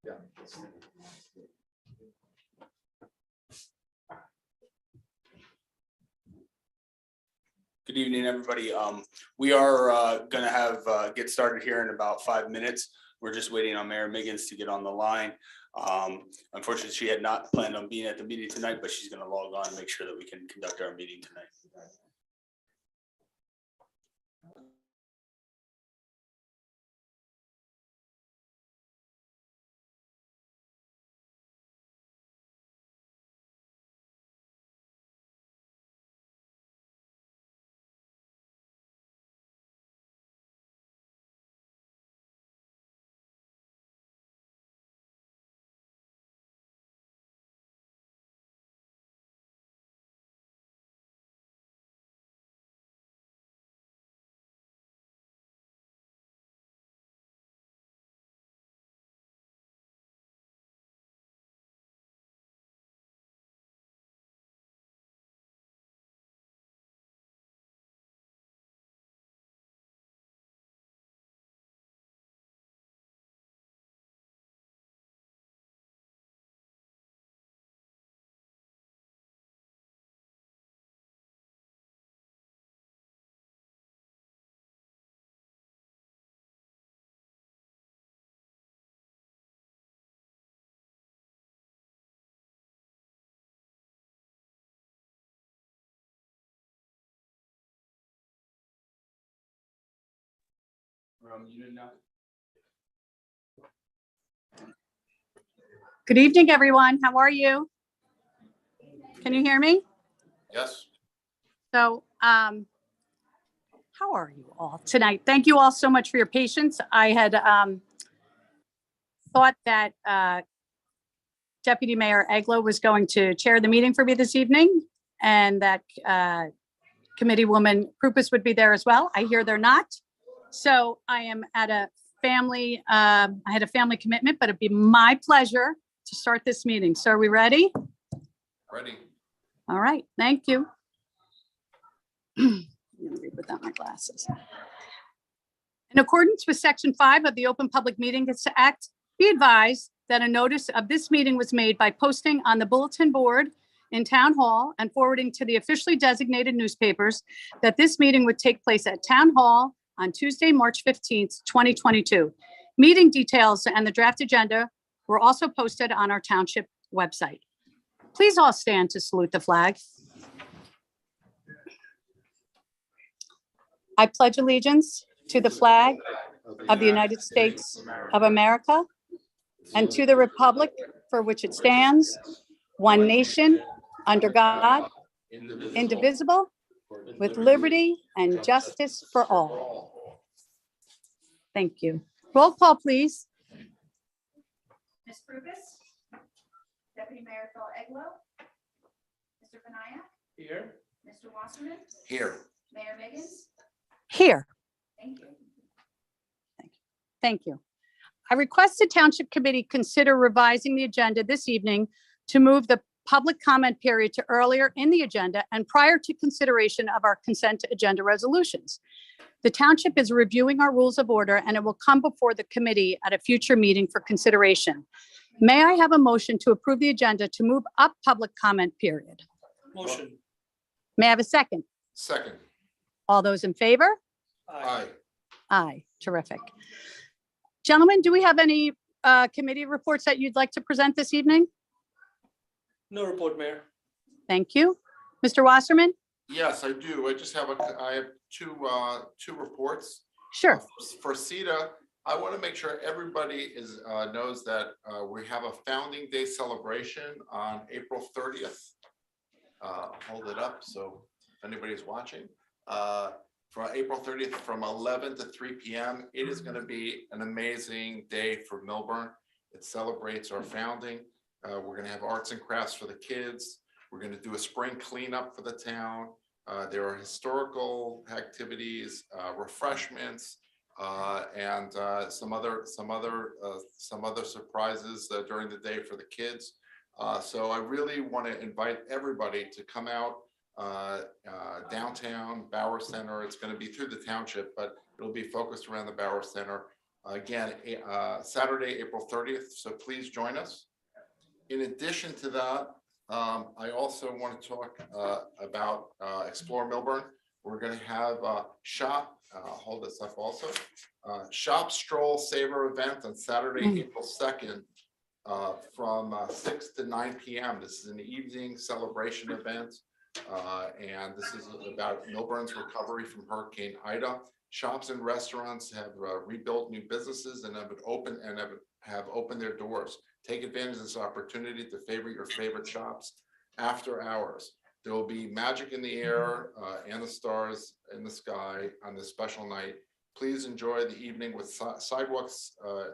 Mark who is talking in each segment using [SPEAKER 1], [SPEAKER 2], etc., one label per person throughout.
[SPEAKER 1] Yeah.
[SPEAKER 2] Good evening, everybody. We are going to get started here in about 5 minutes. We're just waiting on Mayor Miggins to get on the line. Unfortunately, she had not planned on being at the meeting tonight, but she's going to log on and make sure that we can conduct our meeting tonight.
[SPEAKER 3] Good evening, everyone. How are you? Can you hear me?
[SPEAKER 1] Yes.
[SPEAKER 3] So, how are you all tonight? Thank you all so much for your patience. I had thought that Deputy Mayor Eglo was going to chair the meeting for me this evening, and that Committee Woman Krupus would be there as well. I hear they're not. So I am at a family, I had a family commitment, but it'd be my pleasure to start this meeting. So are we ready?
[SPEAKER 1] Ready.
[SPEAKER 3] All right, thank you. I'm gonna read without my glasses. In accordance with Section 5 of the Open Public Meetings Act, be advised that a notice of this meeting was made by posting on the bulletin board in Town Hall and forwarding to the officially designated newspapers that this meeting would take place at Town Hall on Tuesday, March 15th, 2022. Meeting details and the draft agenda were also posted on our township website. Please all stand to salute the flag. I pledge allegiance to the flag of the United States of America and to the republic for which it stands, one nation, under God, indivisible, with liberty and justice for all. Thank you. Roll call, please.
[SPEAKER 4] Ms. Krupus? Deputy Mayor Phil Eglo? Mr. Benayak?
[SPEAKER 2] Here.
[SPEAKER 4] Mr. Wasserman?
[SPEAKER 1] Here.
[SPEAKER 4] Mayor Miggins?
[SPEAKER 3] Here.
[SPEAKER 4] Thank you.
[SPEAKER 3] Thank you. I request the Township Committee consider revising the agenda this evening to move the public comment period to earlier in the agenda and prior to consideration of our consent agenda resolutions. The Township is reviewing our rules of order and it will come before the committee at a future meeting for consideration. May I have a motion to approve the agenda to move up public comment period?
[SPEAKER 2] Motion.
[SPEAKER 3] May I have a second?
[SPEAKER 1] Second.
[SPEAKER 3] All those in favor?
[SPEAKER 1] Aye.
[SPEAKER 3] Aye, terrific. Gentlemen, do we have any committee reports that you'd like to present this evening?
[SPEAKER 5] No report, Mayor.
[SPEAKER 3] Thank you. Mr. Wasserman?
[SPEAKER 1] Yes, I do. I have two reports.
[SPEAKER 3] Sure.
[SPEAKER 1] For CETA, I want to make sure everybody knows that we have a Founding Day celebration on April 30th. Hold it up so if anybody's watching. For April 30th from 11 to 3 p.m. It is going to be an amazing day for Millburn. It celebrates our founding. We're going to have arts and crafts for the kids. We're going to do a spring cleanup for the town. There are historical activities, refreshments, and some other surprises during the day for the kids. So I really want to invite everybody to come out downtown Bauer Center. It's going to be through the township, but it'll be focused around the Bauer Center. again, Saturday, April 30th, so please join us. In addition to that, I also want to talk about Explore Millburn. We're going to have hold this up also, Shop Stroll Savor event on Saturday, April 2nd from 6 to 9 p.m. This is an evening celebration event, and this is about Millburn's recovery from Hurricane Ida. Shops and restaurants have rebuilt new businesses and have opened their doors. Take advantage of this opportunity to favorite your favorite shops after hours. There will be magic in the air and the stars in the sky on this special night. Please enjoy the evening with sidewalks,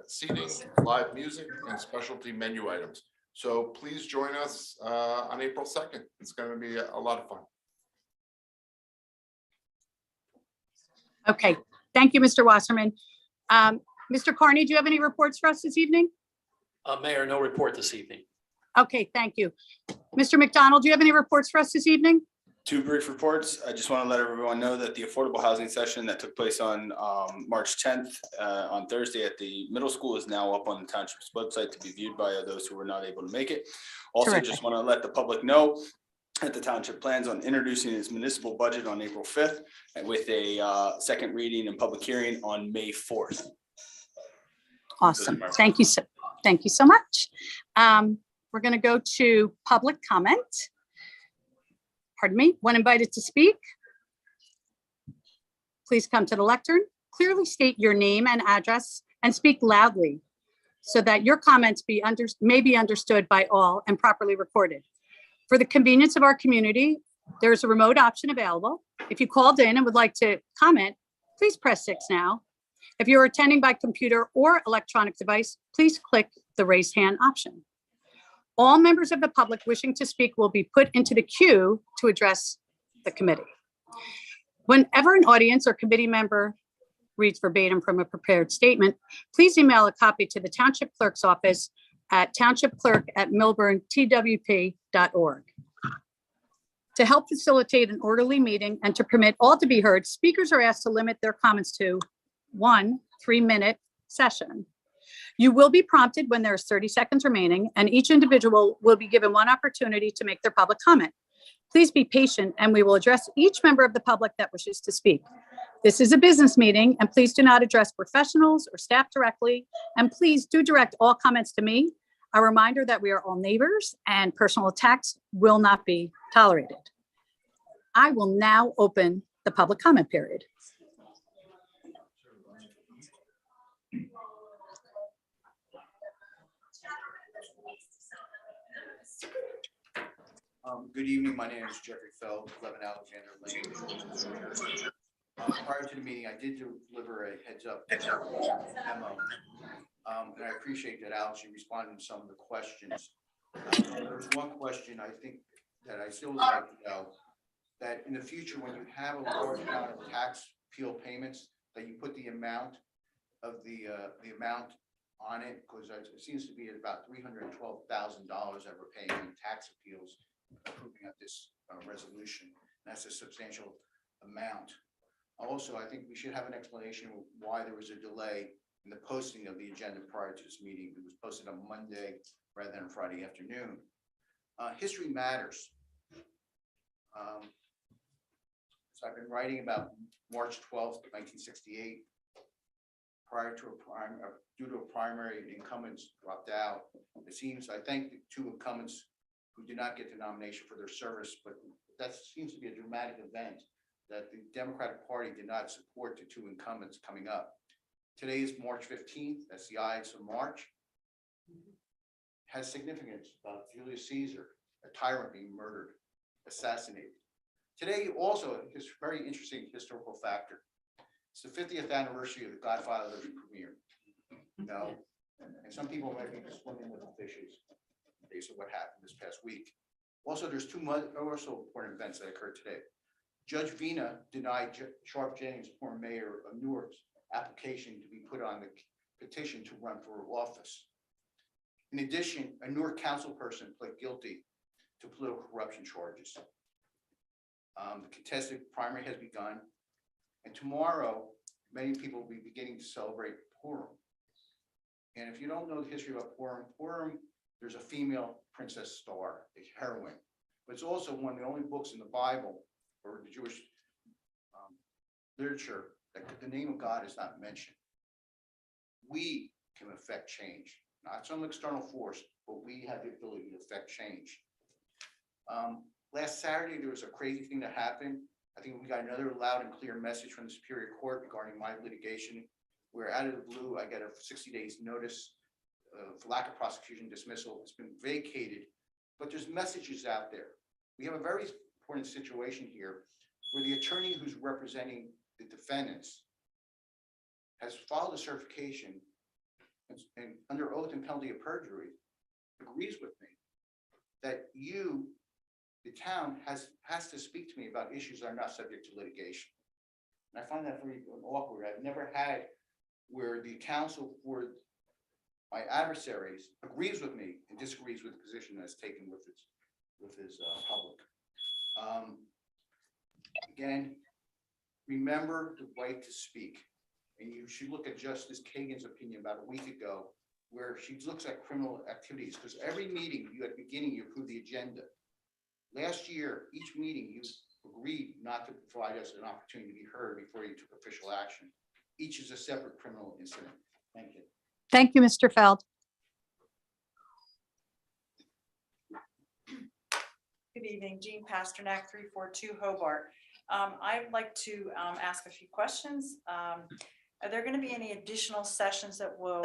[SPEAKER 1] seating, live music, and specialty menu items. So please join us on April 2nd. It's going to be a lot of fun.
[SPEAKER 3] Okay, thank you, Mr. Wasserman. Mr. Carney, do you have any reports for us this evening?
[SPEAKER 5] Mayor, no report this evening.
[SPEAKER 3] Okay, thank you. Mr. McDonald, do you have any reports for us this evening?
[SPEAKER 2] Two brief reports. I just want to let everyone know that the affordable housing session that took place on March 10th on Thursday at the middle school is now up on the township's website to be viewed by those who were not able to make it. Also,
[SPEAKER 3] Terrific.
[SPEAKER 2] just want to let the public know that the township plans on introducing its municipal budget on April 5th with a second reading and public hearing on May 4th.
[SPEAKER 3] Awesome. Thank you so much. We're going to go to public comment. Pardon me, when invited to speak, please come to the lectern. Clearly state your name and address and speak loudly so that your comments may be understood by all and properly recorded. For the convenience of our community, there's a remote option available. If you called in and would like to comment, please press 6 now. If you're attending by computer or electronic device, please click the raise hand option. All members of the public wishing to speak will be put into the queue to address the committee. Whenever an audience or committee member reads verbatim from a prepared statement, please email a copy to the Township Clerk's office at townshipclerk@millburntwp.org. To help facilitate an orderly meeting and to permit all to be heard, speakers are asked to limit their comments to 1 3-minute session. You will be prompted when there's 30 seconds remaining, and each individual will be given 1 opportunity to make their public comment. Please be patient, and we will address each member of the public that wishes to speak. This is a business meeting, and please do not address professionals or staff directly, and please do direct all comments to me. A reminder that we are all neighbors, and personal attacks will not be tolerated. I will now open the public comment period.
[SPEAKER 6] Good evening. My name is Jeffrey Feld, 11 Alexander Lane. Prior to the meeting, I did deliver a heads up memo. And I appreciate that, Alex, you responded to some of the questions. There's one question I think that I still would like to know, that in the future, when you have a large amount of tax appeal payments, that you put the amount of the amount on it, because it seems to be at about $312,000 that we're paying in tax appeals approving of this resolution. That's a substantial amount. Also, I think we should have an explanation of why there was a delay in the posting of the agenda prior to this meeting. It was posted on Monday rather than Friday afternoon. History matters. So I've been writing about March 12th, 1968. Prior to due to a primary, the incumbents dropped out. It seems, I thank the 2 incumbents who did not get the nomination for their service, but that seems to be a dramatic event that the Democratic Party did not support the 2 incumbents coming up. Today is March 15th. That's the Ides of March. Has significance about Julius Caesar, a tyrant being murdered, assassinated. Today also is a very interesting historical factor. It's the 50th anniversary of the Godfather's premiere. And some people might be swimming with the fishes based on what happened this past week. Also, there's 2 also important events that occurred today. Judge Vina denied Sharp Jennings, former mayor of Newark's, application to be put on the petition to run for office. In addition, a Newark council person pled guilty to political corruption charges. The contested primary has begun, and tomorrow, many people will be beginning to celebrate Purim, And if you don't know the history about Purim, there's a female princess star, a heroine. But it's also one of the only books in the Bible or the Jewish literature that the name of God is not mentioned. We can affect change, not some external force, but we have the ability to affect change. Last Saturday, there was a crazy thing that happened. I think we got another loud and clear message from the Superior Court regarding my litigation, where out of the blue, I get a 60 days notice for lack of prosecution dismissal. It's been vacated, but there's messages out there. We have a very important situation here where the attorney who's representing the defendants has filed a certification and under oath and penalty of perjury agrees with me that you, the town, has to speak to me about issues that are not subject to litigation. And I find that very awkward. I've never had where the counsel for my adversaries agrees with me and disagrees with the position that's taken with his public. Again, remember the right to speak. And you should look at Justice Kagan's opinion about a week ago, where she looks at criminal activities, because every meeting you at the beginning, you approve the agenda. Last year, each meeting, you agreed not to provide us an opportunity to be heard before you took official action. Each is a separate criminal incident. Thank you.
[SPEAKER 3] Thank you, Mr. Feld.
[SPEAKER 7] Good evening, Jean Pasternak, 342 Hobart. I'd like to ask a few questions. Are there going to be any additional sessions that will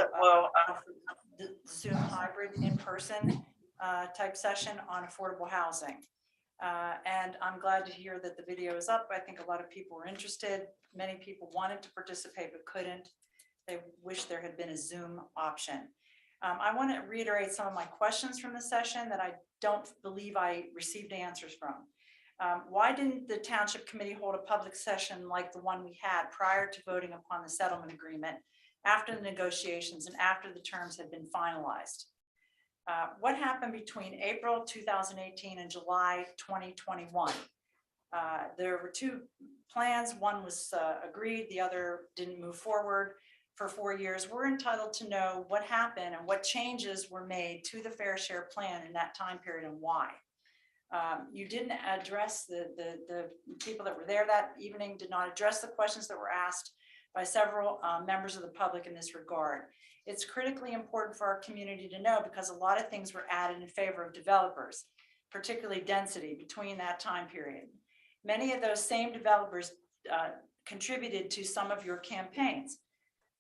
[SPEAKER 7] the Zoom hybrid in-person type session on affordable housing? And I'm glad to hear that the video is up. I think a lot of people were interested. Many people wanted to participate but couldn't. They wish there had been a Zoom option. I want to reiterate some of my questions from the session that I don't believe I received answers from. Why didn't the Township Committee hold a public session like the one we had prior to voting upon the settlement agreement, after the negotiations and after the terms had been finalized? What happened between April 2018 and July 2021? There were two plans. One was agreed, the other didn't move forward for 4 years. We're entitled to know what happened and what changes were made to the fair share plan in that time period and why. You didn't address the people that were there that evening, did not address the questions that were asked by several members of the public in this regard. It's critically important for our community to know because a lot of things were added in favor of developers, particularly density between that time period. Many of those same developers contributed to some of your campaigns.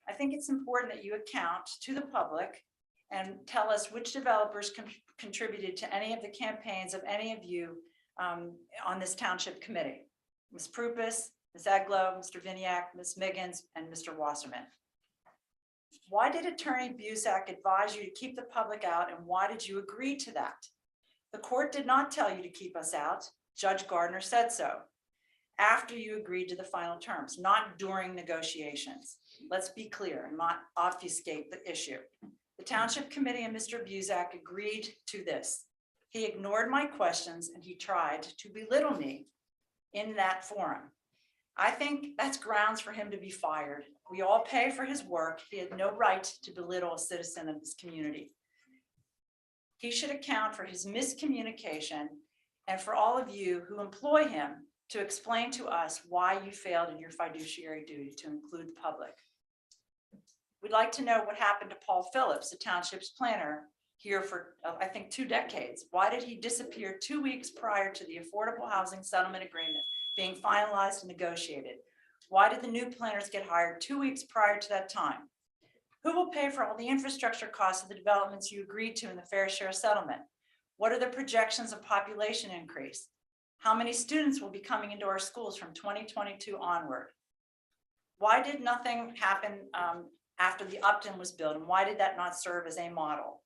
[SPEAKER 7] I think it's important that you account to the public and tell us which developers contributed to any of the campaigns of any of you on this township committee. Ms. Prupus, Ms. Eglow, Mr. Viniak, Ms. Miggins, and Mr. Wasserman. Why did Attorney Busak advise you to keep the public out, and why did you agree to that? The court did not tell you to keep us out. Judge Gardner said so after you agreed to the final terms, not during negotiations. Let's be clear and not obfuscate the issue. The Township Committee and Mr. Busak agreed to this. He ignored my questions and he tried to belittle me in that forum. I think that's grounds for him to be fired. We all pay for his work. He had no right to belittle a citizen of this community. He should account for his miscommunication and for all of you who employ him to explain to us why you failed in your fiduciary duty to include the public. We'd like to know what happened to Paul Phillips, the township's planner here for, I think, 2 decades. Why did he disappear 2 weeks prior to the affordable housing settlement agreement being finalized and negotiated? Why did the new planners get hired 2 weeks prior to that time? Who will pay for all the infrastructure costs of the developments you agreed to in the fair share settlement? What are the projections of population increase? How many students will be coming into our schools from 2022 onward? Why did nothing happen after the Upton was built, and why did that not serve as a model?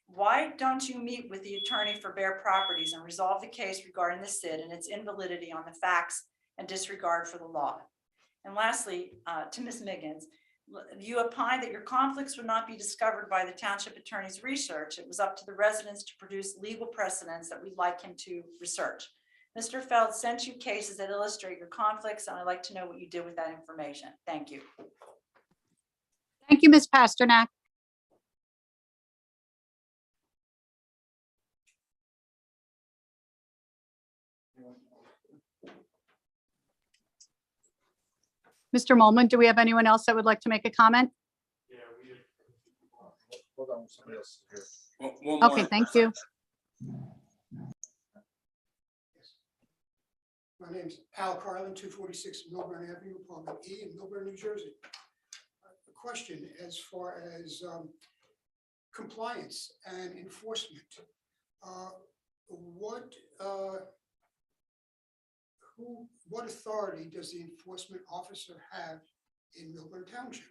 [SPEAKER 7] Why don't you meet with the attorney for Bear Properties and resolve the case regarding the SID and its invalidity on the facts and disregard for the law? And lastly, to Ms. Miggins, you opined that your conflicts would not be discovered by the township attorney's research. It was up to the residents to produce legal precedents that we'd like him to research. Mr. Feld sent you cases that illustrate your conflicts, and I'd like to know what you did with that information. Thank you.
[SPEAKER 3] Thank you, Ms. Pasternak. Mr. Molman, do we have anyone else that would like to make a comment?
[SPEAKER 1] Hold on, somebody else is here.
[SPEAKER 2] One more.
[SPEAKER 3] Okay, thank you.
[SPEAKER 8] My name's Al Carlin, 246 Millburn Avenue, Apartment E in Millburn, New Jersey. A question as far as compliance and enforcement. What authority does the enforcement officer have in Millburn Township?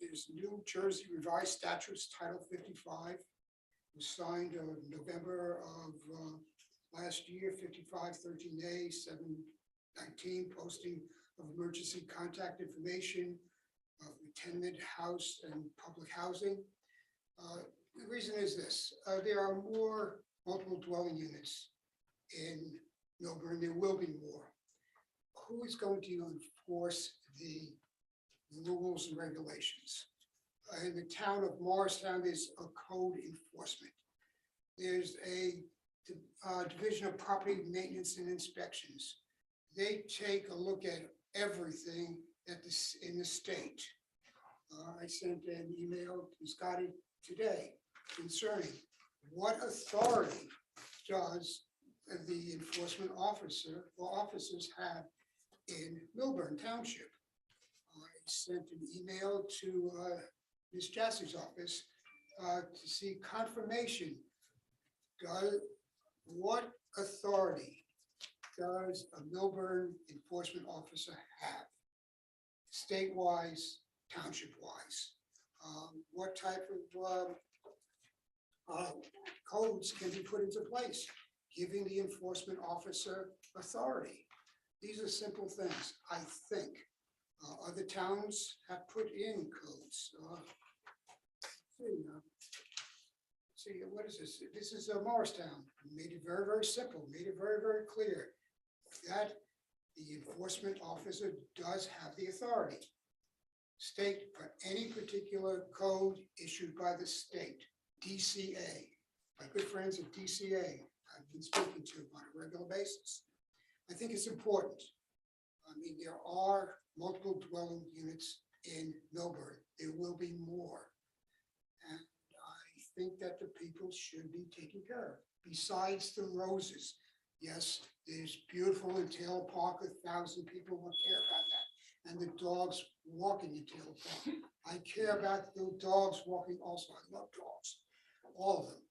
[SPEAKER 8] There's New Jersey Revised Statutes, Title 55, was signed November of last year, 5513A, 719, posting of emergency contact information of tenement, house, and public housing. The reason is this, there are more multiple dwelling units in Millburn, there will be more. Who is going to enforce the rules and regulations? In the town of Morristown, there's a code enforcement. There's a Division of Property Maintenance and Inspections. They take a look at everything in the state. I sent an email to Scotty today concerning what authority does the enforcement officer or officers have in Millburn Township. I sent an email to Ms. Jassie's office to see confirmation. What authority does a Millburn enforcement officer have, state-wise, township-wise? What type of codes can be put into place, giving the enforcement officer authority? These are simple things, I think. Other towns have put in codes. See, what is this? This is Morristown. Made it very, very simple, made it very, very clear that the enforcement officer does have the authority. State for any particular code issued by the state, DCA. My good friends at DCA, I've been speaking to on a regular basis. I think it's important. I mean, there are multiple dwelling units in Millburn. There will be more. And I think that the people should be taken care of. Besides the roses, yes, there's beautiful in Taylor Park, 1,000 people will care about that. And the dogs walking in Taylor Park. I care about the dogs walking also. I love dogs, all of them,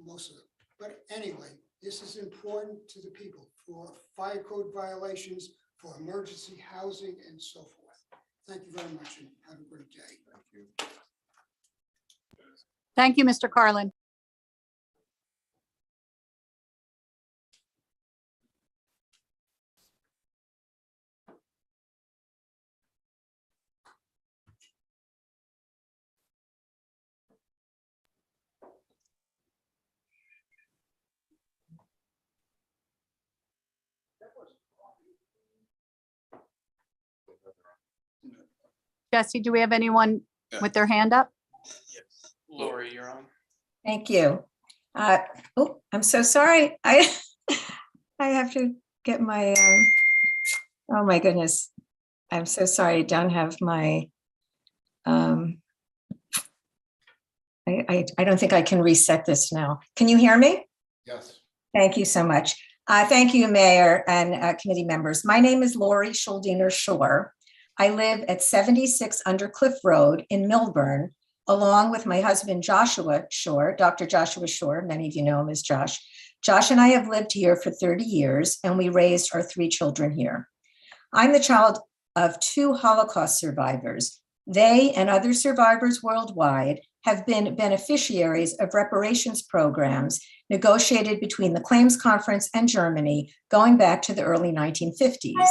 [SPEAKER 8] most of them. But anyway, this is important to the people for fire code violations, for emergency housing, and so forth. Thank you very much and have a great day.
[SPEAKER 1] Thank you.
[SPEAKER 3] Thank you, Mr. Carlin. Jesse, do we have anyone with their hand up?
[SPEAKER 5] Lori, you're on.
[SPEAKER 9] Thank you. Oh, I'm so sorry. I have to get my, oh my goodness. I'm so sorry. I don't have my, I don't think I can reset this now. Can you hear me?
[SPEAKER 1] Yes.
[SPEAKER 9] Thank you so much. Thank you, Mayor and committee members. My name is Lori Schuldiner Schor. I live at 76 Undercliff Road in Millburn, along with my husband, Joshua Schor, Dr. Joshua Schor. Many of you know him as Josh. Josh and I have lived here for 30 years, and we raised our 3 children here. I'm the child of 2 Holocaust survivors. They and other survivors worldwide have been beneficiaries of reparations programs negotiated between the Claims Conference and Germany going back to the early 1950s.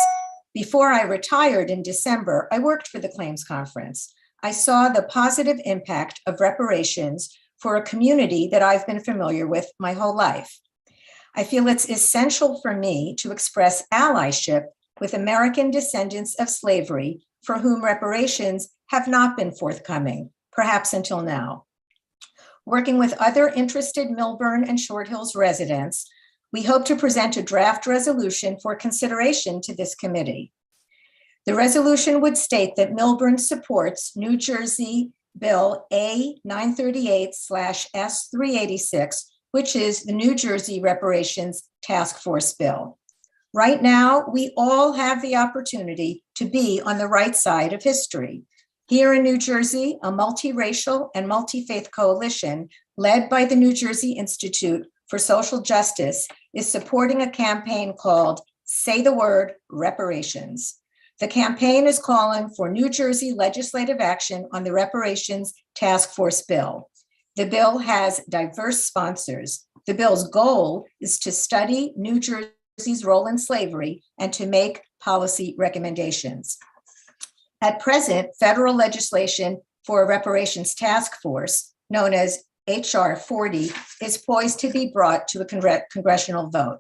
[SPEAKER 9] Before I retired in December, I worked for the Claims Conference. I saw the positive impact of reparations for a community that I've been familiar with my whole life. I feel it's essential for me to express allyship with American descendants of slavery for whom reparations have not been forthcoming, perhaps until now. Working with other interested Millburn and Short Hills residents, we hope to present a draft resolution for consideration to this committee. The resolution would state that Millburn supports New Jersey Bill A 938/S 386, which is the New Jersey Reparations Task Force Bill. Right now, we all have the opportunity to be on the right side of history. Here in New Jersey, a multiracial and multi-faith coalition led by the New Jersey Institute for Social Justice is supporting a campaign called Say the Word Reparations. The campaign is calling for New Jersey legislative action on the Reparations Task Force Bill. The bill has diverse sponsors. The bill's goal is to study New Jersey's role in slavery and to make policy recommendations. At present, federal legislation for a reparations task force, known as HR 40, is poised to be brought to a congressional vote.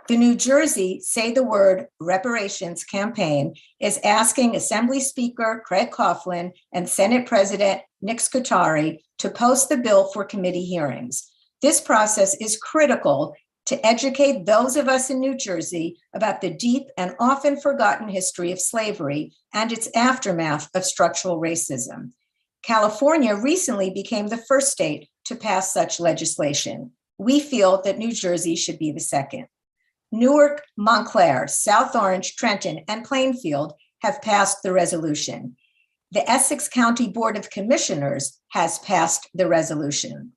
[SPEAKER 9] The New Jersey Say the Word Reparations campaign is asking Assembly Speaker Craig Coughlin and Senate President Nick Scutari to post the bill for committee hearings. This process is critical to educate those of us in New Jersey about the deep and often forgotten history of slavery and its aftermath of structural racism. California recently became the first state to pass such legislation. We feel that New Jersey should be the second. Newark, Montclair, South Orange, Trenton, and Plainfield have passed the resolution. The Essex County Board of Commissioners has passed the resolution.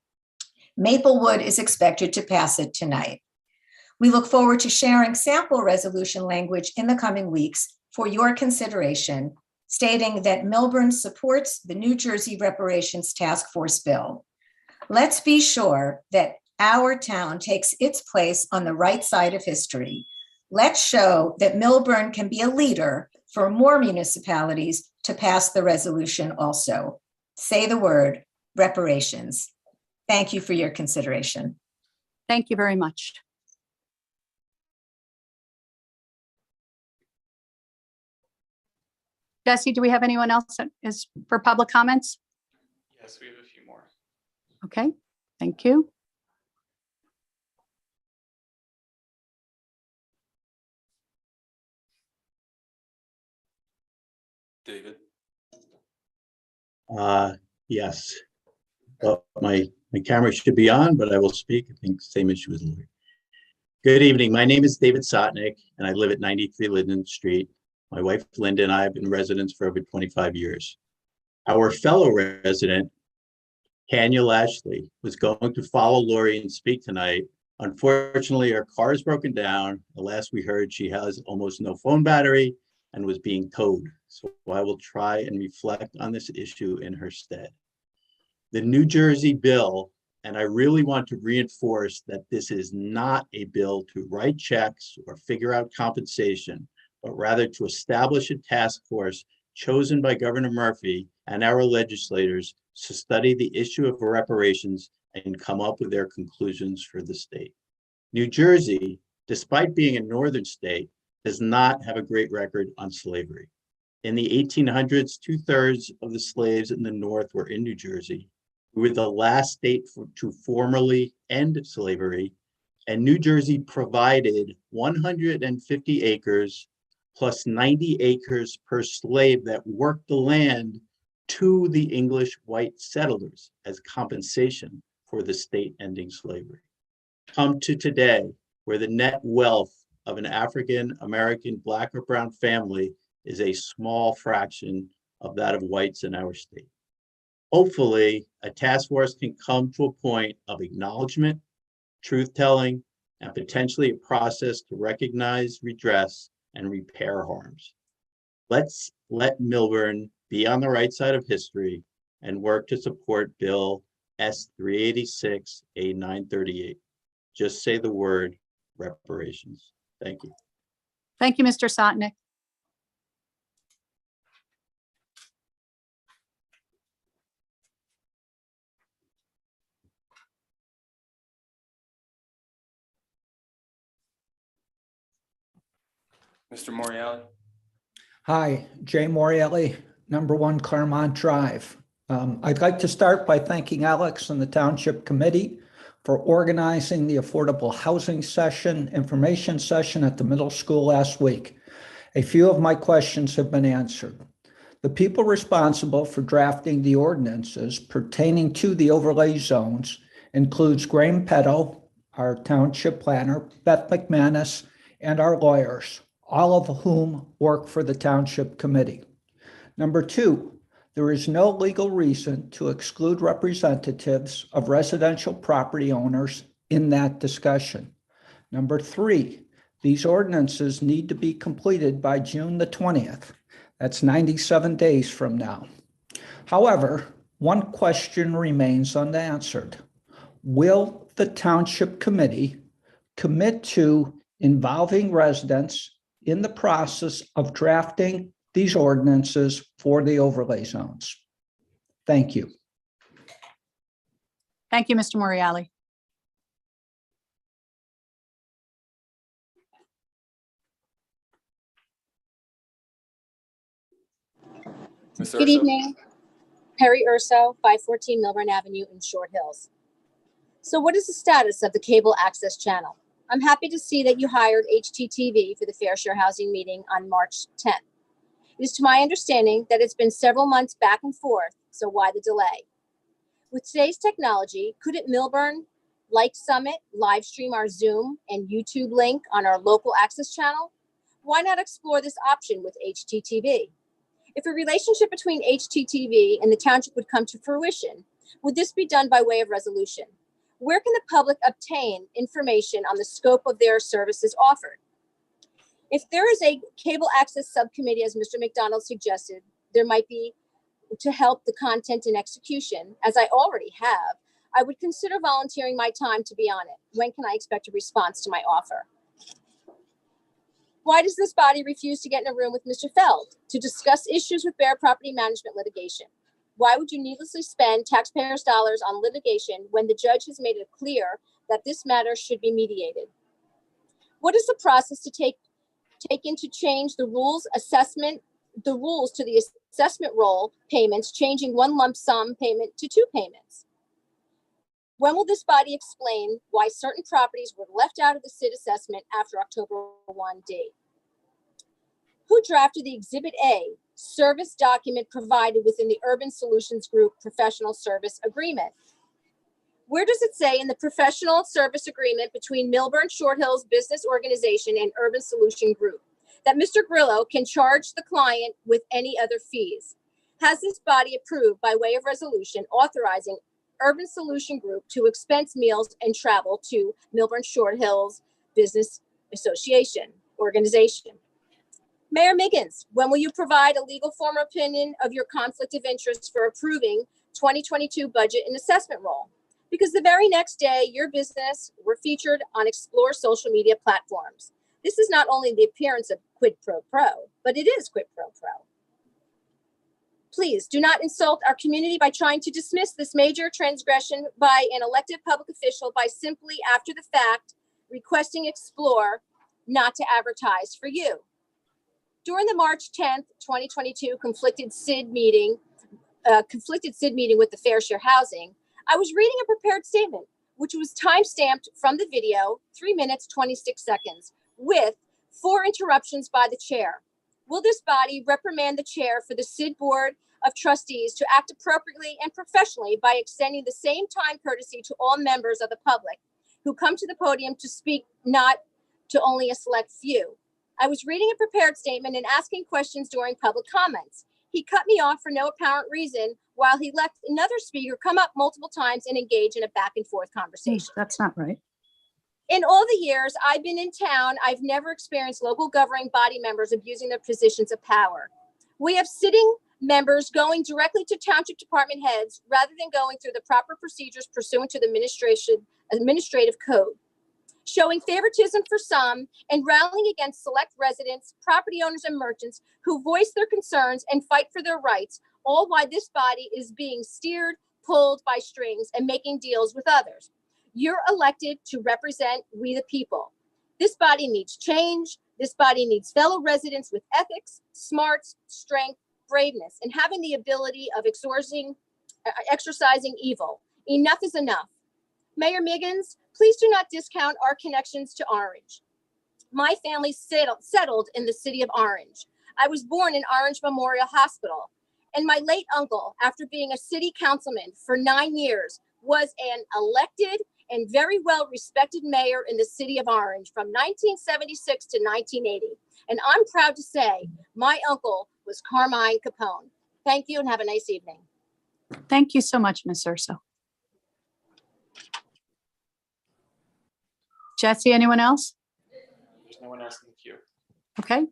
[SPEAKER 9] Maplewood is expected to pass it tonight. We look forward to sharing sample resolution language in the coming weeks for your consideration, stating that Millburn supports the New Jersey Reparations Task Force Bill. Let's be sure that our town takes its place on the right side of history. Let's show that Millburn can be a leader for more municipalities to pass the resolution also. Say the word, reparations. Thank you for your consideration.
[SPEAKER 3] Thank you very much. Jesse, do we have anyone else that is for public comments?
[SPEAKER 5] Yes, we have a few more.
[SPEAKER 3] Okay, thank you.
[SPEAKER 2] David.
[SPEAKER 10] Yes. Well, my camera should be on, but I will speak. I think same issue as Lori. Good evening. My name is David Sotnick, and I live at 93 Linden Street. My wife, Linda, and I have been residents for over 25 years. Our fellow resident, Tanya Lashley, was going to follow Lori and speak tonight. Unfortunately, her car is broken down. The last we heard, she has almost no phone battery and was being towed. So I will try and reflect on this issue in her stead. The New Jersey bill, and I really want to reinforce that this is not a bill to write checks or figure out compensation, but rather to establish a task force chosen by Governor Murphy and our legislators to study the issue of reparations and come up with their conclusions for the state. New Jersey, despite being a northern state, does not have a great record on slavery. In the 1800s, 2/3 of the slaves in the North were in New Jersey. We were the last state to formally end slavery, and New Jersey provided 150 acres plus 90 acres per slave that worked the land to the English white settlers as compensation for the state ending slavery. Come to today, where the net wealth of an African American, Black or brown family is a small fraction of that of whites in our state. Hopefully, a task force can come to a point of acknowledgement, truth-telling, and potentially a process to recognize, redress, and repair harms. Let's let Millburn be on the right side of history and work to support Bill S 386 A 938. Just say the word reparations. Thank you.
[SPEAKER 3] Thank you, Mr. Sotnick.
[SPEAKER 2] Mr. Morreale.
[SPEAKER 11] Hi, Jay Morreale, number 1 Claremont Drive. I'd like to start by thanking Alex and the Township Committee for organizing the affordable housing session, information session at the middle school last week. A few of my questions have been answered. The people responsible for drafting the ordinances pertaining to the overlay zones includes Graham Petto, our township planner, Beth McManus, and our lawyers, all of whom work for the Township Committee. Number 2, there is no legal reason to exclude representatives of residential property owners in that discussion. Number 3, these ordinances need to be completed by June the 20th. That's 97 days from now. However, one question remains unanswered. Will the Township Committee commit to involving residents in the process of drafting these ordinances for the overlay zones? Thank you.
[SPEAKER 3] Thank you, Mr. Morreale.
[SPEAKER 2] Ms.
[SPEAKER 12] Good
[SPEAKER 2] Urso?
[SPEAKER 12] evening. Perri Urso, 514 Millburn Avenue in Short Hills. So what is the status of the cable access channel? I'm happy to see that you hired HTTV for the Fair Share Housing meeting on March 10th. It is to my understanding that it's been several months back and forth, so why the delay? With today's technology, couldn't Millburn Like Summit live stream our Zoom and YouTube link on our local access channel? Why not explore this option with HTTV? If a relationship between HTTV and the township would come to fruition, would this be done by way of resolution? Where can the public obtain information on the scope of their services offered? If there is a cable access subcommittee, as Mr. McDonald suggested, there might be to help the content and execution, as I already have, I would consider volunteering my time to be on it. When can I expect a response to my offer? Why does this body refuse to get in a room with Mr. Feld to discuss issues with Bear property management litigation? Why would you needlessly spend taxpayers' dollars on litigation when the judge has made it clear that this matter should be mediated? What is the process to take into change the rules to the assessment roll payments, changing one lump sum payment to 2 payments? When will this body explain why certain properties were left out of the SID assessment after October 1 date? Who drafted the Exhibit A service document provided within the Urban Solutions Group professional service agreement? Where does it say in the professional service agreement between Millburn Short Hills Business Organization and Urban Solution Group that Mr. Grillo can charge the client with any other fees? Has this body approved by way of resolution authorizing Urban Solution Group to expense meals and travel to Millburn Short Hills Business Association organization? Mayor Miggins, when will you provide a legal form opinion of your conflict of interest for approving 2022 budget and assessment roll? Because the very next day, your business were featured on Explore social media platforms. This is not only the appearance of quid pro quo, but it is quid pro quo. Please do not insult our community by trying to dismiss this major transgression by an elected public official by simply after the fact requesting Explore not to advertise for you. During the March 10th, 2022 conflicted SID meeting with the Fair Share Housing, I was reading a prepared statement, which was time-stamped from the video, 3 minutes, 26 seconds, with 4 interruptions by the chair. Will this body reprimand the chair for the SID Board of Trustees to act appropriately and professionally by extending the same time courtesy to all members of the public who come to the podium to speak, not to only a select few? I was reading a prepared statement and asking questions during public comments. He cut me off for no apparent reason while he let another speaker come up multiple times and engage in a back and forth conversation.
[SPEAKER 3] That's not right.
[SPEAKER 12] In all the years I've been in town, I've never experienced local governing body members abusing their positions of power. We have sitting members going directly to township department heads rather than going through the proper procedures pursuant to the administrative code, showing favoritism for some and rallying against select residents, property owners, and merchants who voice their concerns and fight for their rights, all while this body is being steered, pulled by strings, and making deals with others. You're elected to represent we the people. This body needs change. This body needs fellow residents with ethics, smarts, strength, braveness and having the ability of exorcising evil. Enough is enough. Mayor Miggins, please do not discount our connections to Orange. My family settled in the city of Orange. I was born in Orange Memorial Hospital, and my late uncle, after being a city councilman for 9 years, was an elected and very well-respected mayor in the city of Orange from 1976 to 1980. And I'm proud to say my uncle was Carmine Capone. Thank you and have a nice evening.
[SPEAKER 3] Thank you so much, Ms. Urso. Jesse, anyone else?
[SPEAKER 5] There's no one else in the queue.
[SPEAKER 3] Okay,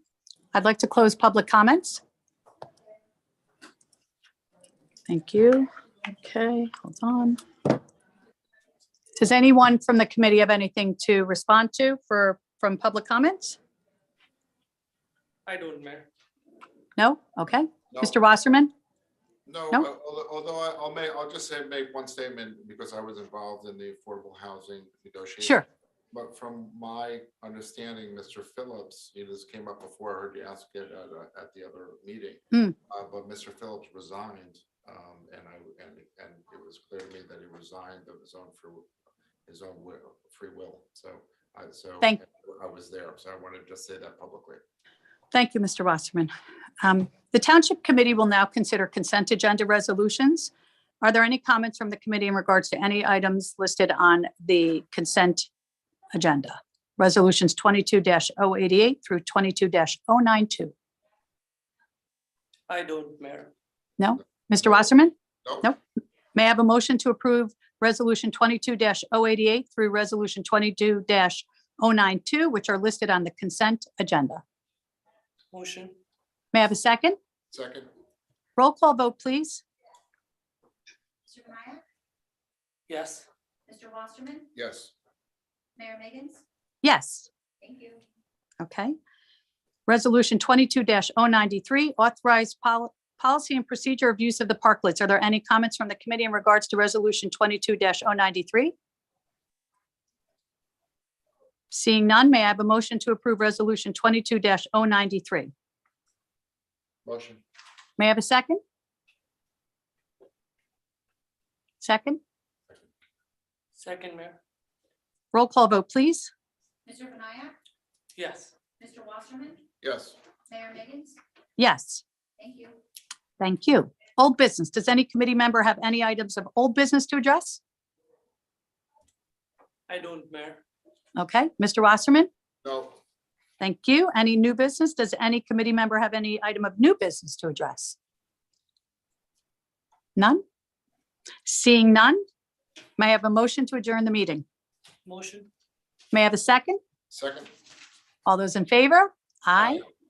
[SPEAKER 3] I'd like to close public comments. Thank you. Okay, hold on. Does anyone from the committee have anything to respond to from public comments?
[SPEAKER 5] I don't, Mayor.
[SPEAKER 3] No? Okay.
[SPEAKER 1] No.
[SPEAKER 3] Mr. Wasserman?
[SPEAKER 1] No,
[SPEAKER 3] No?
[SPEAKER 1] although I'll just say, make one statement because I was involved in the affordable housing negotiation.
[SPEAKER 3] Sure.
[SPEAKER 1] But from my understanding, Mr. Phillips, this came up before, I heard you ask it at the other meeting. But Mr. Phillips resigned, and it was clear to me that he resigned of his own free will. So I was there, so I wanted to just say that publicly.
[SPEAKER 3] Thank you, Mr. Wasserman. The Township Committee will now consider consent agenda resolutions. Are there any comments from the committee in regards to any items listed on the consent agenda? Resolutions 22-088 through 22-092.
[SPEAKER 5] I don't, Mayor.
[SPEAKER 3] No? Mr. Wasserman?
[SPEAKER 1] No.
[SPEAKER 3] Nope. May I have a motion to approve Resolution 22-088 through Resolution 22-092, which are listed on the consent agenda?
[SPEAKER 5] Motion.
[SPEAKER 3] May I have a second?
[SPEAKER 1] Second.
[SPEAKER 3] Roll call vote, please.
[SPEAKER 4] Mr. Benaya?
[SPEAKER 5] Yes.
[SPEAKER 4] Mr. Wasserman?
[SPEAKER 1] Yes.
[SPEAKER 4] Mayor Miggins?
[SPEAKER 3] Yes.
[SPEAKER 4] Thank you.
[SPEAKER 3] Okay. Resolution 22-093, authorized policy and procedure of use of the parklets. Are there any comments from the committee in regards to Resolution 22-093? Seeing none, may I have a motion to approve Resolution 22-093?
[SPEAKER 1] Motion.
[SPEAKER 3] May I have a second? Second?
[SPEAKER 5] Second, Mayor.
[SPEAKER 3] Roll call vote, please.
[SPEAKER 4] Mr. Benaya?
[SPEAKER 5] Yes.
[SPEAKER 4] Mr. Wasserman?
[SPEAKER 1] Yes.
[SPEAKER 4] Mayor Miggins?
[SPEAKER 3] Yes.
[SPEAKER 4] Thank you.
[SPEAKER 3] Thank you. Old business. Does any committee member have any items of old business to address?
[SPEAKER 5] I don't, Mayor.
[SPEAKER 3] Okay. Mr. Wasserman?
[SPEAKER 1] No.
[SPEAKER 3] Thank you. Any new business? Does any committee member have any item of new business to address? None? Seeing none, may I have a motion to adjourn the meeting?
[SPEAKER 5] Motion.
[SPEAKER 3] May I have a second?
[SPEAKER 1] Second.
[SPEAKER 3] All those in favor? Aye.